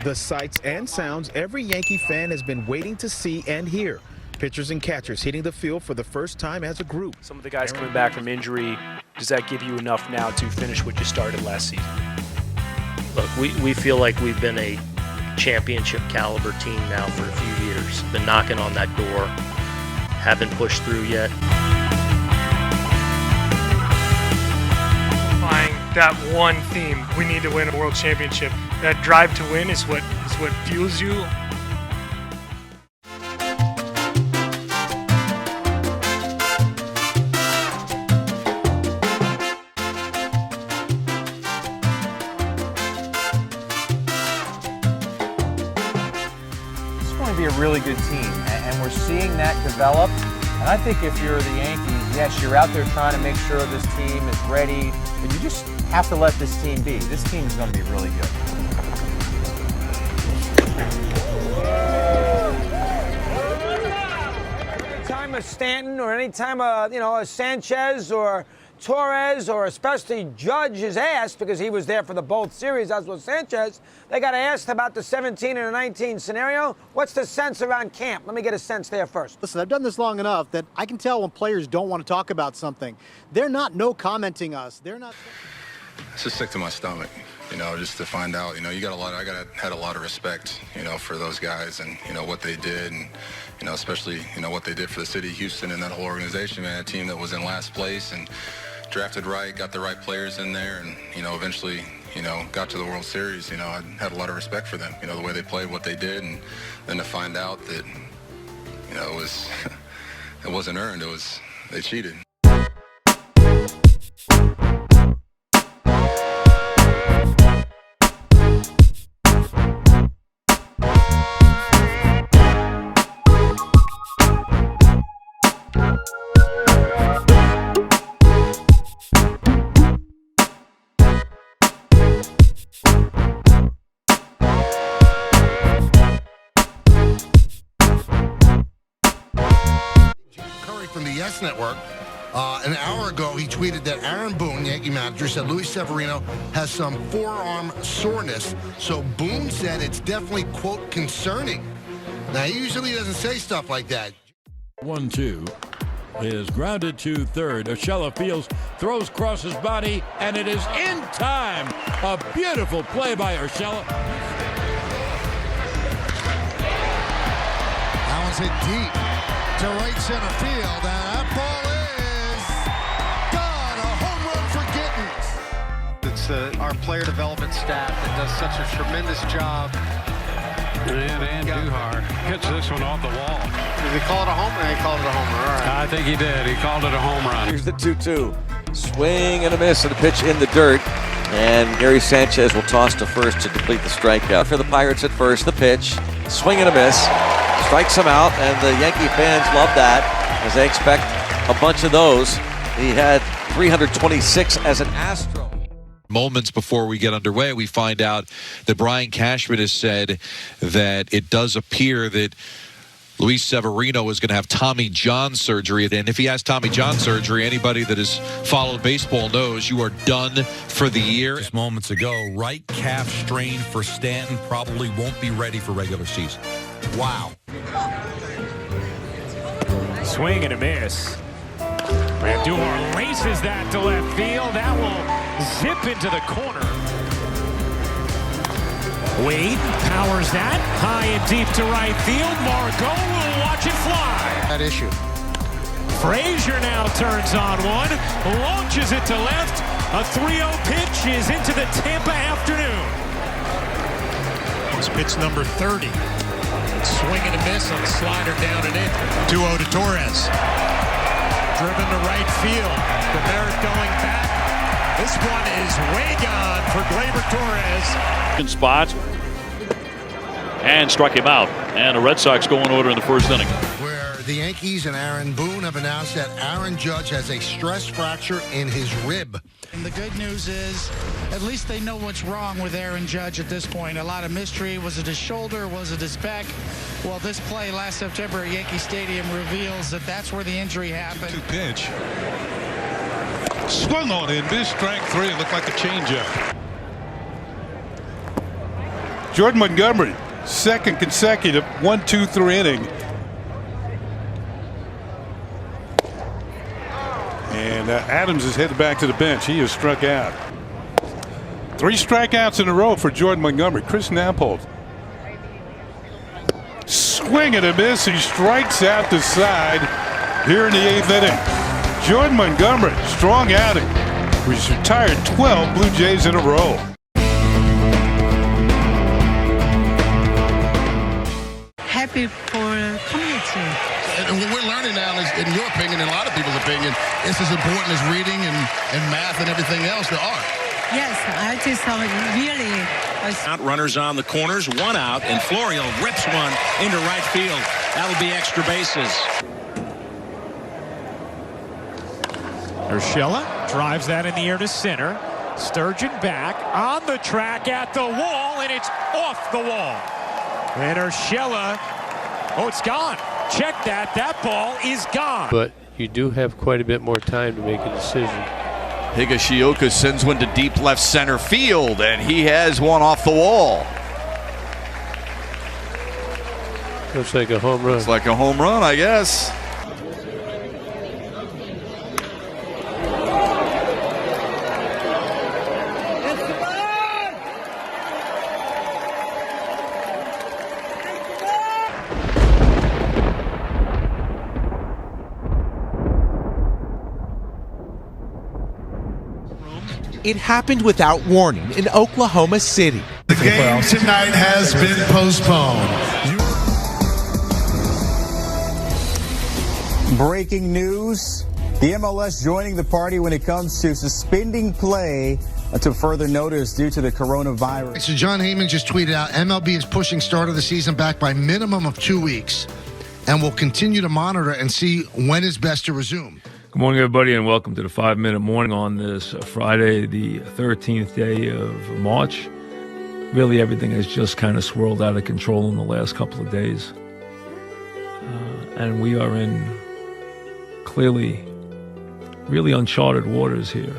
The sights and sounds every Yankee fan has been waiting to see and hear. Pitchers and catchers hitting the field for the first time as a group. Some of the guys coming back from injury, does that give you enough now to finish what you started last season? Look, we feel like we've been a championship caliber team now for a few years. Been knocking on that door, haven't pushed through yet. That one theme, we need to win a world championship. That drive to win is what fuels you. It's going to be a really good team, and we're seeing that develop. And I think if you're the Yankees, yes, you're out there trying to make sure this team is ready, but you just have to let this team be. This team is going to be really good. Anytime a Stanton or anytime a Sanchez or Torres or especially Judge is asked, because he was there for the both series, as was Sanchez, they got asked about the 17 and the 19 scenario. What's the sense around camp? Let me get a sense there first. Listen, I've done this long enough that I can tell when players don't want to talk about something. They're not no-commenting us. They're not. It's just sick to my stomach, just to find out, I had a lot of respect, for those guys and, what they did and, especially, what they did for the city of Houston and that whole organization, man, a team that was in last place and drafted right, got the right players in there and, eventually, got to the World Series. I had a lot of respect for them, the way they played, what they did, and then to find out that, it wasn't earned, they cheated. From the Yes Network, an hour ago he tweeted that Aaron Boone, Yankee manager, said Luis Severino has some forearm soreness. So Boone said it's definitely, quote, concerning. Now, he usually doesn't say stuff like that. 1-2 is grounded to third. Urshela fields, throws across his body, and it is in time. A beautiful play by Urshela. That one's hit deep to right center field, and that ball is gone. A home run for Gittins. It's our player development staff that does such a tremendous job. And Duhar hits this one off the wall. Did he call it a home run? He called it a home run. All right. I think he did. He called it a home run. Here's the 2-2. Swing and a miss, and a pitch in the dirt. And Gary Sanchez will toss to first to complete the strikeout. For the Pirates at first, the pitch. Swing and a miss. Strikes him out, and the Yankee fans love that, as they expect a bunch of those. He had 326 as an Astro. Moments before we get underway, we find out that Brian Cashman has said that it does appear that Luis Severino is going to have Tommy John surgery. And if he has Tommy John surgery, anybody that has followed baseball knows you are done for the year. Just moments ago, right calf strain for Stanton, probably won't be ready for regular season. Wow. Swing and a miss. Duhar races that to left field. That will zip into the corner. Wade powers that high and deep to right field. Margot will watch it fly. That issue. Frazier now turns on one, launches it to left. A 3-0 pitch is into the Tampa afternoon. It's pitch number 30. Swing and a miss on the slider down and in. 2-0 to Torres. Driven to right field. The Barrett going back. This one is way gone for Gleyber Torres. In spot. And struck him out. And the Red Sox go in order in the first inning. Where the Yankees and Aaron Boone have announced that Aaron Judge has a stress fracture in his rib. And the good news is, at least they know what's wrong with Aaron Judge at this point. A lot of mystery. Was it his shoulder? Was it his back? Well, this play last September at Yankee Stadium reveals that that's where the injury happened. 2 pitch. Swung on in. This strike 3. It looked like a changeup. Jordan Montgomery, second consecutive 1-2-3 inning. And Adams is headed back to the bench. He is struck out. 3 strikeouts in a row for Jordan Montgomery. Chris Nappold. Swing and a miss. He strikes out the side here in the 8th inning. Jordan Montgomery, strong outing. He's retired 12 Blue Jays in a row. Happy for community. And what we're learning now is, in your opinion, and a lot of people's opinion, it's as important as reading and math and everything else to art. Yes, I just really. Out runners on the corners, 1 out, and Florio rips one into right field. That'll be extra bases. Urshela drives that in the air to center. Sturgeon back on the track at the wall, and it's off the wall. And Urshela, oh, it's gone. Check that. That ball is gone. But you do have quite a bit more time to make a decision. Higashioka sends one to deep left center field, and he has one off the wall. Looks like a home run. Looks like a home run, I guess. It happened without warning in Oklahoma City. The game tonight has been postponed. Breaking news. The MLS joining the party when it comes to suspending play until further notice due to the coronavirus. So John Heyman just tweeted out, MLB is pushing start of the season back by minimum of 2 weeks and will continue to monitor and see when is best to resume. Good morning, everybody, and welcome to the 5-Minute Morning on this Friday, the 13th day of March. Really, everything has just kind of swirled out of control in the last couple of days. And we are in clearly really uncharted waters here.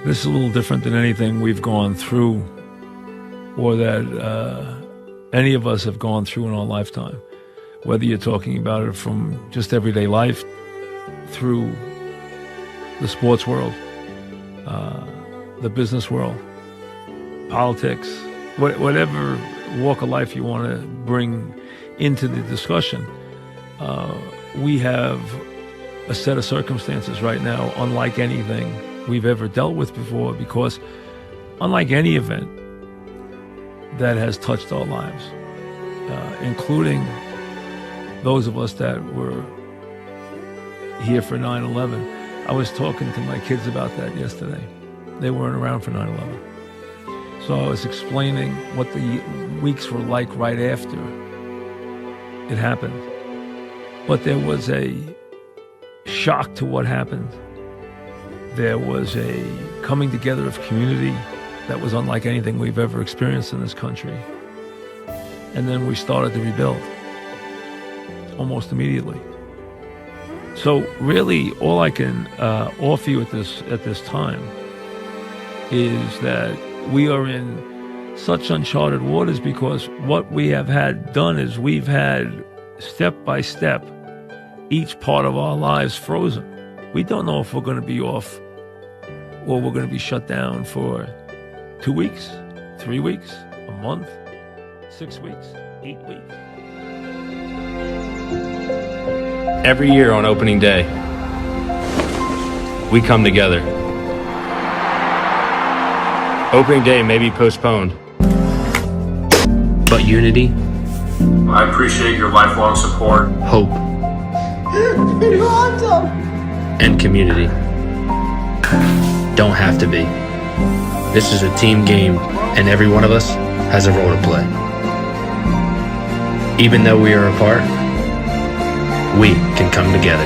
This is a little different than anything we've gone through or that any of us have gone through in our lifetime. Whether you're talking about it from just everyday life through the sports world, the business world, politics, whatever walk of life you want to bring into the discussion. We have a set of circumstances right now unlike anything we've ever dealt with before, because unlike any event that has touched our lives, including those of us that were here for 9/11. I was talking to my kids about that yesterday. They weren't around for 9/11. So I was explaining what the weeks were like right after it happened. But there was a shock to what happened. There was a coming together of community that was unlike anything we've ever experienced in this country. And then we started to rebuild almost immediately. So really, all I can offer you at this time is that we are in such uncharted waters, because what we have had done is we've had step by step each part of our lives frozen. We don't know if we're going to be off or we're going to be shut down for 2 weeks, 3 weeks, a month, 6 weeks, 8 weeks. Every year on opening day, we come together. Opening day may be postponed, but unity, I appreciate your lifelong support, hope, and community don't have to be. This is a team game, and every one of us has a role to play. Even though we are apart, we can come together.